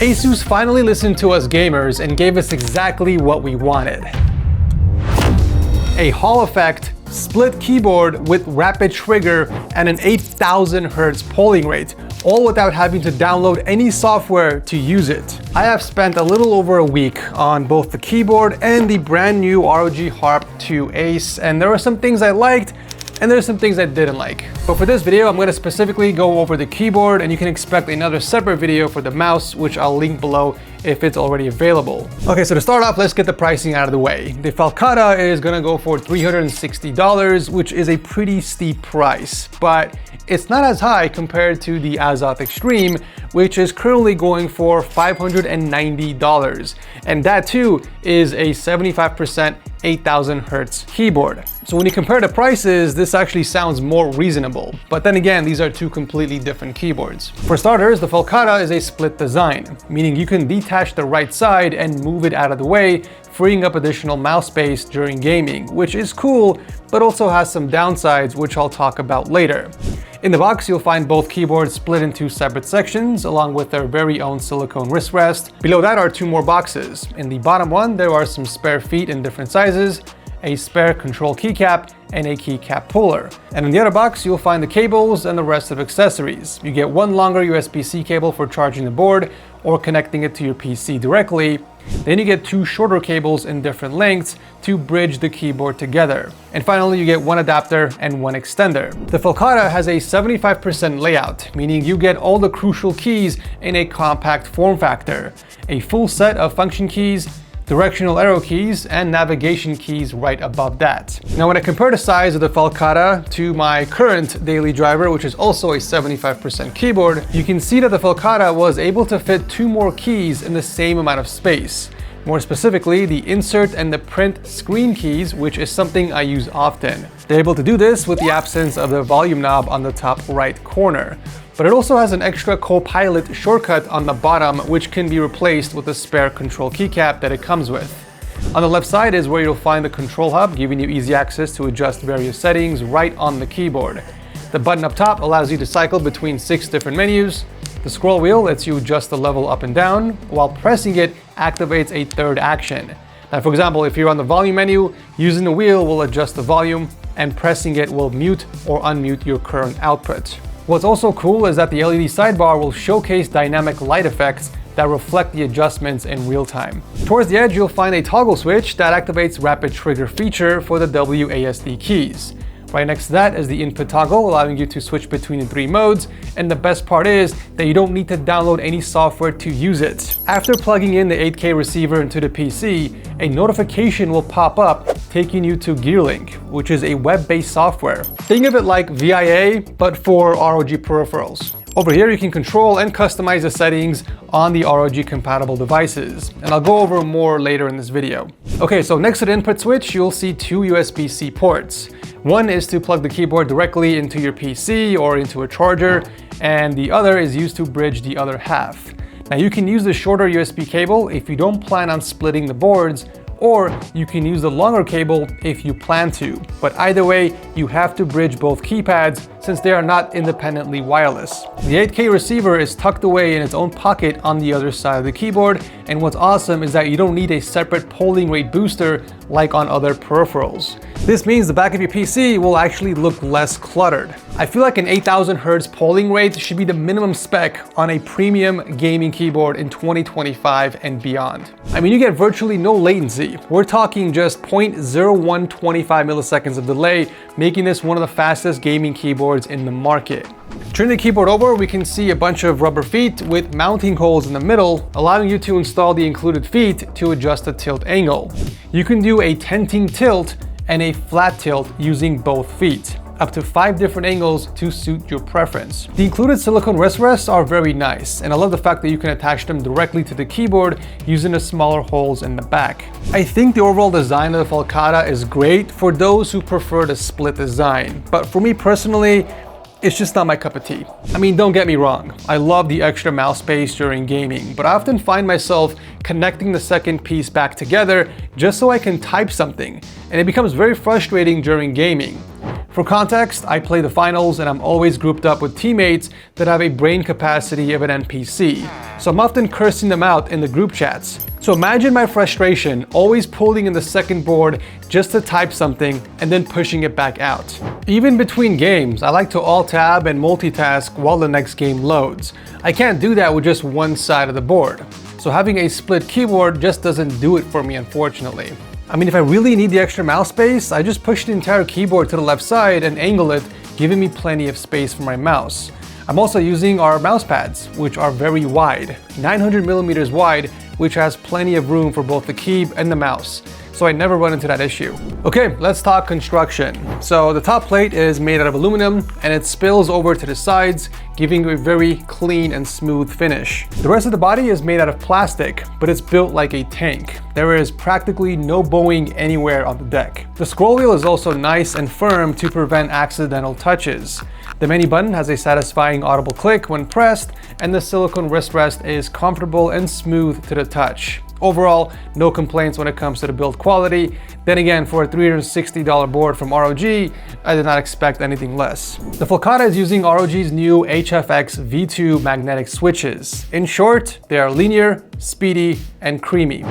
ASUS finally listened to us gamers and gave us exactly what we wanted. A Hall effect, split keyboard with rapid trigger, and an 8000 Hz polling rate, all without having to download any software to use it. I have spent a little over a week on both the keyboard and the brand new ROG Harp 2 Ace, and there are some things I liked and there's some things I didn't like. But for this video, I'm going to specifically go over the keyboard, and you can expect another separate video for the mouse, which I'll link below if it's already available. Okay, so to start off, let's get the pricing out of the way. The Falcata is gonna go for $360, which is a pretty steep price, but it's not as high compared to the ASUS Extreme, which is currently going for $590. And that too is a 75% 8000 Hz keyboard. So when you compare the prices, this actually sounds more reasonable. But then again, these are two completely different keyboards. For starters, the Falcata is a split design, meaning you can detach the right side and move it out of the way, freeing up additional mouse space during gaming, which is cool, but also has some downsides, which I'll talk about later. In the box, you'll find both keyboards split into separate sections, along with their very own silicone wrist rest. Below that are two more boxes. In the bottom one, there are some spare feet in different sizes, a spare control keycap, and a keycap puller. And in the other box, you'll find the cables and the rest of accessories. You get one longer USB-C cable for charging the board or connecting it to your PC directly. Then you get two shorter cables in different lengths to bridge the keyboard together. And finally, you get one adapter and one extender. The Falcata has a 75% layout, meaning you get all the crucial keys in a compact form factor, a full set of function keys, directional arrow keys, and navigation keys right above that. Now, when I compare the size of the Falcata to my current daily driver, which is also a 75% keyboard, you can see that the Falcata was able to fit two more keys in the same amount of space. More specifically, the insert and the print screen keys, which is something I use often. They're able to do this with the absence of the volume knob on the top right corner. But it also has an extra Copilot shortcut on the bottom, which can be replaced with a spare control keycap that it comes with. On the left side is where you'll find the control hub, giving you easy access to adjust various settings right on the keyboard. The button up top allows you to cycle between 6 different menus. The scroll wheel lets you adjust the level up and down, while pressing it activates a third action. Now, for example, if you're on the volume menu, using the wheel will adjust the volume, and pressing it will mute or unmute your current output. What's also cool is that the LED sidebar will showcase dynamic light effects that reflect the adjustments in real time. Towards the edge, you'll find a toggle switch that activates rapid trigger feature for the WASD keys. Right next to that is the input toggle, allowing you to switch between the 3 modes, and the best part is that you don't need to download any software to use it. After plugging in the 8K receiver into the PC, a notification will pop up taking you to Gearlink, which is a web-based software. Think of it like VIA, but for ROG peripherals. Over here, you can control and customize the settings on the ROG compatible devices, and I'll go over more later in this video. Okay, so next to the input switch, you'll see 2 USB-C ports. One is to plug the keyboard directly into your PC or into a charger, and the other is used to bridge the other half. Now, you can use the shorter USB cable if you don't plan on splitting the boards, or you can use the longer cable if you plan to. But either way, you have to bridge both keypads since they are not independently wireless. The 8K receiver is tucked away in its own pocket on the other side of the keyboard, and what's awesome is that you don't need a separate polling rate booster like on other peripherals. This means the back of your PC will actually look less cluttered. I feel like an 8000 Hz polling rate should be the minimum spec on a premium gaming keyboard in 2025 and beyond. I mean, you get virtually no latency. We're talking just 0.0125 milliseconds of delay, making this one of the fastest gaming keyboards in the market. Turning the keyboard over, we can see a bunch of rubber feet with mounting holes in the middle, allowing you to install the included feet to adjust the tilt angle. You can do a tenting tilt and a flat tilt using both feet, up to 5 different angles to suit your preference. The included silicone wrist rests are very nice, and I love the fact that you can attach them directly to the keyboard using the smaller holes in the back. I think the overall design of the Falcata is great for those who prefer the split design, but for me personally, it's just not my cup of tea. I mean, don't get me wrong, I love the extra mouse space during gaming, but I often find myself connecting the second piece back together just so I can type something, and it becomes very frustrating during gaming. For context, I play the finals and I'm always grouped up with teammates that have a brain capacity of an NPC, so I'm often cursing them out in the group chats. So imagine my frustration always pulling in the second board just to type something and then pushing it back out. Even between games, I like to alt-tab and multitask while the next game loads. I can't do that with just one side of the board. So having a split keyboard just doesn't do it for me, unfortunately. I mean, if I really need the extra mouse space, I just push the entire keyboard to the left side and angle it, giving me plenty of space for my mouse. I'm also using our mouse pads, which are very wide, 900 millimeters wide, which has plenty of room for both the key and the mouse. So I never run into that issue. Okay, let's talk construction. So the top plate is made out of aluminum and it spills over to the sides, giving a very clean and smooth finish. The rest of the body is made out of plastic, but it's built like a tank. There is practically no bowing anywhere on the deck. The scroll wheel is also nice and firm to prevent accidental touches. The menu button has a satisfying audible click when pressed, and the silicone wrist rest is comfortable and smooth to the touch. Overall, no complaints when it comes to the build quality. Then again, for a $360 board from ROG, I did not expect anything less. The Falcata is using ROG's new HFX V2 magnetic switches. In short, they are linear, speedy, and creamy.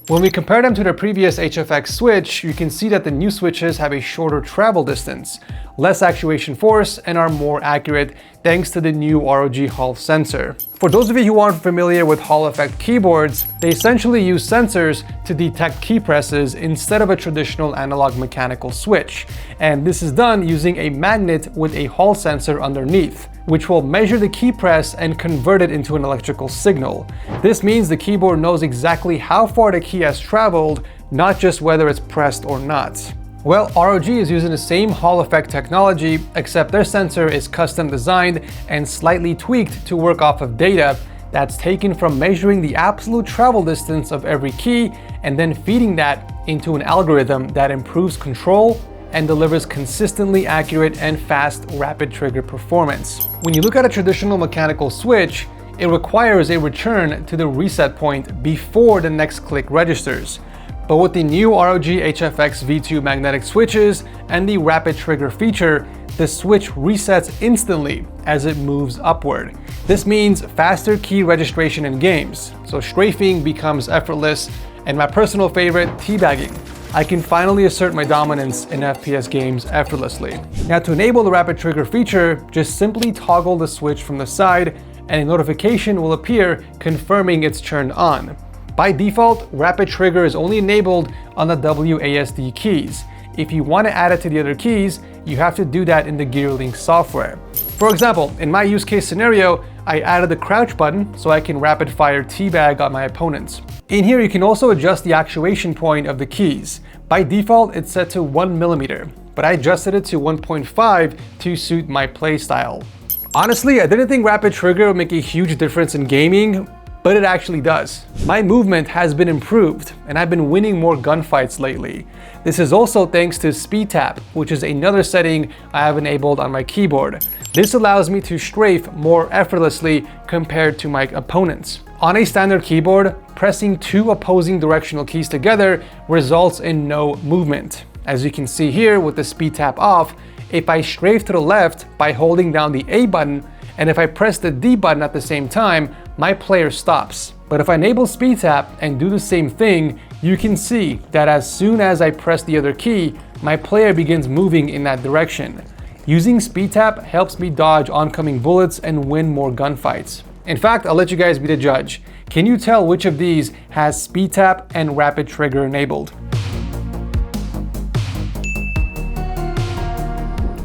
When we compare them to the previous HFX switch, you can see that the new switches have a shorter travel distance, less actuation force, and are more accurate thanks to the new ROG Hall sensor. For those of you who aren't familiar with Hall effect keyboards, they essentially use sensors to detect key presses instead of a traditional analog mechanical switch. And this is done using a magnet with a Hall sensor underneath, which will measure the key press and convert it into an electrical signal. This means the keyboard knows exactly how far the key has traveled, not just whether it's pressed or not. Well, ROG is using the same Hall effect technology, except their sensor is custom designed and slightly tweaked to work off of data that's taken from measuring the absolute travel distance of every key and then feeding that into an algorithm that improves control and delivers consistently accurate and fast rapid trigger performance. When you look at a traditional mechanical switch, it requires a return to the reset point before the next click registers. But with the new ROG HFX V2 magnetic switches and the rapid trigger feature, the switch resets instantly as it moves upward. This means faster key registration in games, so strafing becomes effortless, and my personal favorite, teabagging. I can finally assert my dominance in FPS games effortlessly. Now, to enable the rapid trigger feature, just simply toggle the switch from the side and a notification will appear confirming it's turned on. By default, rapid trigger is only enabled on the WASD keys. If you want to add it to the other keys, you have to do that in the Gearlink software. For example, in my use case scenario, I added the crouch button so I can rapid fire teabag on my opponents. In here, you can also adjust the actuation point of the keys. By default, it's set to 1 millimeter, but I adjusted it to 1.5 to suit my playstyle. Honestly, I didn't think rapid trigger would make a huge difference in gaming, but it actually does. My movement has been improved, and I've been winning more gunfights lately. This is also thanks to speed tap, which is another setting I have enabled on my keyboard. This allows me to strafe more effortlessly compared to my opponents. On a standard keyboard, pressing two opposing directional keys together results in no movement. As you can see here with the speed tap off, if I strafe to the left by holding down the A button, and if I press the D button at the same time, my player stops. But if I enable speed tap and do the same thing, you can see that as soon as I press the other key, my player begins moving in that direction. Using speed tap helps me dodge oncoming bullets and win more gunfights. In fact, I'll let you guys be the judge. Can you tell which of these has speed tap and rapid trigger enabled?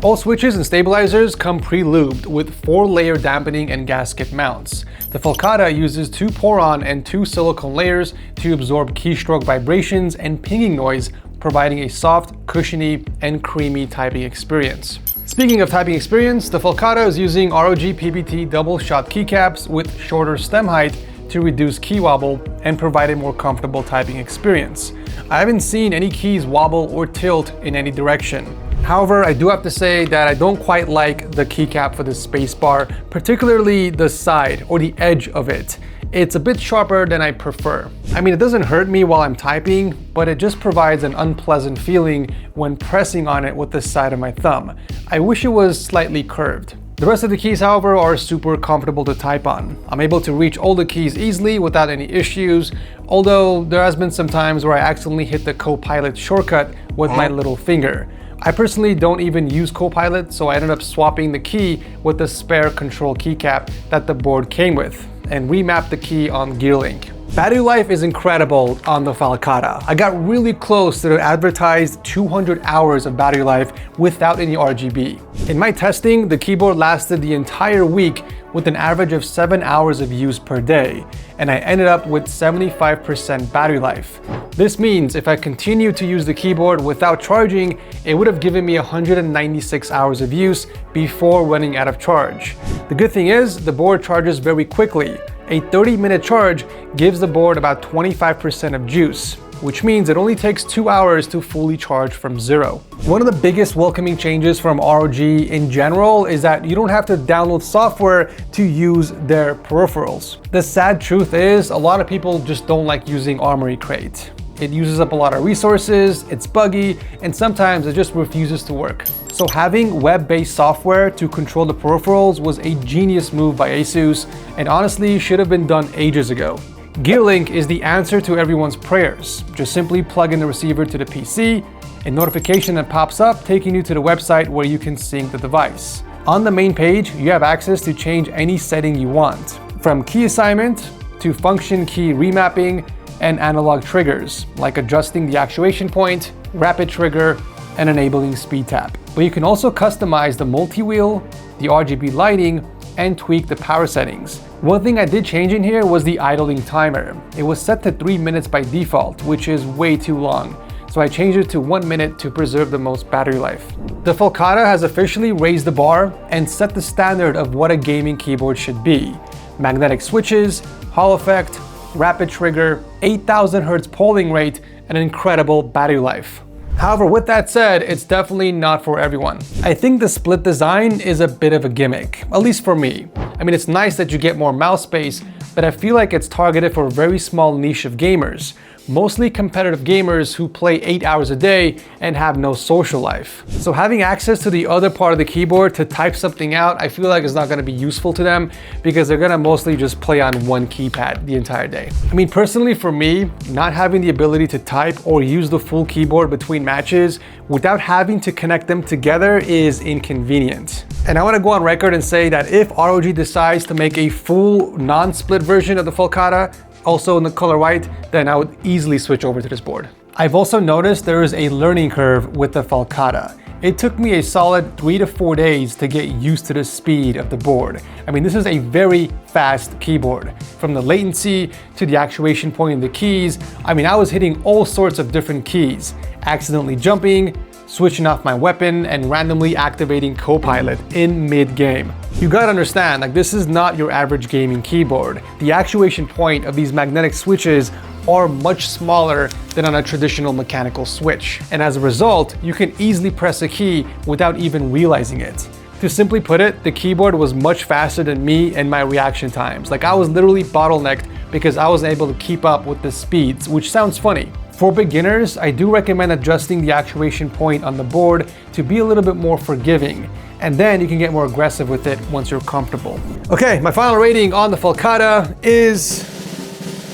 All switches and stabilizers come pre-lubed with 4-layer dampening and gasket mounts. The Falcata uses 2 Poron and 2 silicone layers to absorb keystroke vibrations and pinging noise, providing a soft, cushiony, and creamy typing experience. Speaking of typing experience, the Falcata is using ROG PBT double shot keycaps with shorter stem height to reduce key wobble and provide a more comfortable typing experience. I haven't seen any keys wobble or tilt in any direction. However, I do have to say that I don't quite like the keycap for the spacebar, particularly the side or the edge of it. It's a bit sharper than I prefer. I mean, it doesn't hurt me while I'm typing, but it just provides an unpleasant feeling when pressing on it with the side of my thumb. I wish it was slightly curved. The rest of the keys, however, are super comfortable to type on. I'm able to reach all the keys easily without any issues, although there has been some times where I accidentally hit the Copilot shortcut with my little finger. I personally don't even use Copilot, so I ended up swapping the key with the spare control keycap that the board came with and remapped the key on Gearlink. Battery life is incredible on the Falcata. I got really close to the advertised 200 hours of battery life without any RGB. In my testing, the keyboard lasted the entire week with an average of 7 hours of use per day, and I ended up with 75% battery life. This means if I continued to use the keyboard without charging, it would have given me 196 hours of use before running out of charge. The good thing is, the board charges very quickly. A 30-minute charge gives the board about 25% of juice, which means it only takes 2 hours to fully charge from zero. One of the biggest welcoming changes from ROG in general is that you don't have to download software to use their peripherals. The sad truth is, a lot of people just don't like using Armory Crate. It uses up a lot of resources, it's buggy, and sometimes it just refuses to work. So having web-based software to control the peripherals was a genius move by ASUS, and honestly should have been done ages ago. Gearlink is the answer to everyone's prayers. Just simply plug in the receiver to the PC, a notification that pops up taking you to the website where you can sync the device. On the main page, you have access to change any setting you want, from key assignment to function key remapping and analog triggers, like adjusting the actuation point, rapid trigger, and enabling speed tap. But you can also customize the multi-wheel, the RGB lighting, and tweak the power settings. One thing I did change in here was the idling timer. It was set to 3 minutes by default, which is way too long. So I changed it to 1 minute to preserve the most battery life. The Falcata has officially raised the bar and set the standard of what a gaming keyboard should be. Magnetic switches, Hall effect, rapid trigger, 8,000 Hz polling rate, and an incredible battery life. However, with that said, it's definitely not for everyone. I think the split design is a bit of a gimmick, at least for me. I mean, it's nice that you get more mouse space, but I feel like it's targeted for a very small niche of gamers, mostly competitive gamers who play 8 hours a day and have no social life. So having access to the other part of the keyboard to type something out, I feel like is not going to be useful to them because they're going to mostly just play on one keypad the entire day. I mean, personally for me, not having the ability to type or use the full keyboard between matches without having to connect them together is inconvenient. And I want to go on record and say that if ROG decides to make a full non-split version of the Falcata, also in the color white, then I would easily switch over to this board. I've also noticed there is a learning curve with the Falcata. It took me a solid 3 to 4 days to get used to the speed of the board. I mean, this is a very fast keyboard. From the latency to the actuation point in the keys, I mean, I was hitting all sorts of different keys, accidentally jumping, switching off my weapon, and randomly activating Copilot in mid-game. You gotta understand, like, this is not your average gaming keyboard. The actuation point of these magnetic switches are much smaller than on a traditional mechanical switch. And as a result, you can easily press a key without even realizing it. To simply put it, the keyboard was much faster than me and my reaction times. Like, I was literally bottlenecked because I wasn't able to keep up with the speeds, which sounds funny. For beginners, I do recommend adjusting the actuation point on the board to be a little bit more forgiving, and then you can get more aggressive with it once you're comfortable. Okay, my final rating on the Falcata is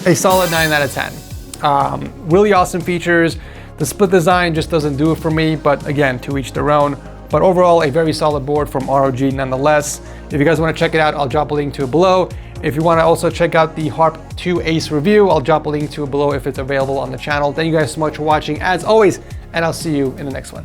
a solid 9 out of 10. Really awesome features. The split design just doesn't do it for me, but again, to each their own. But overall, a very solid board from ROG nonetheless. If you guys want to check it out, I'll drop a link to it below. If you want to also check out the Harp 2 Ace review, I'll drop a link to it below if it's available on the channel. Thank you guys so much for watching as always, and I'll see you in the next one.